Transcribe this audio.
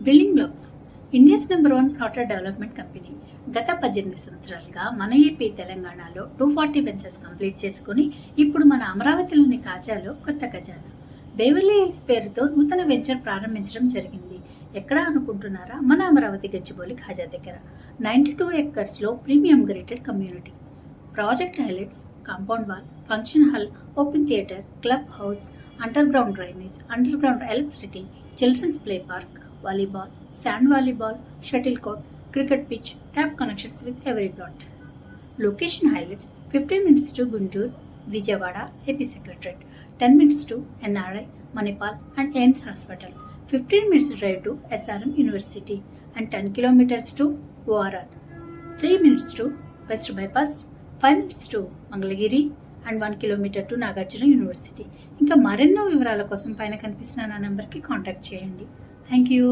Building blocks India's number 1 platter development company గత 18 సంవత్సరాలుగా మన ఏపీ తెలంగాణలో 240 బెంచెస్ కంప్లీట్ చేసుకుని ఇప్పుడు మన అమరావతిలోని కాజాలో కొత్త ఖజానా బేవర్లీ హిల్స్ పేరుతో నూతన వెంచర్ ప్రారంభించడం జరిగింది. ఎక్కడ అనుకుంటున్నారా? మన అమరావతి గచ్చిబౌలి ఖాజా దగ్గర 92 ఎకర్స్లో premium gated community. Project highlights: compound wall, function hall, open theatre, club house, under ground drainage, under ground electricity, children's play park, volleyball, sand volleyball, shuttle court, cricket pitch, tap connections with every plot. Location highlights: 15 minutes to Guntur, Vijayawada, AP Secretariat, 10 minutes to NRI, Manipal and AIMS Hospital, 15 minutes drive to SRM University and 10 kilometers to ORR, 3 minutes to West Bypass, 5 minutes to Mangalagiri and 1 kilometer to Nagarjuna University. ఇంకా మరెన్నో వివరాల కోసం పైన కనిపిస్తున్న నా నెంబర్కి contact చేయండి. Thank you.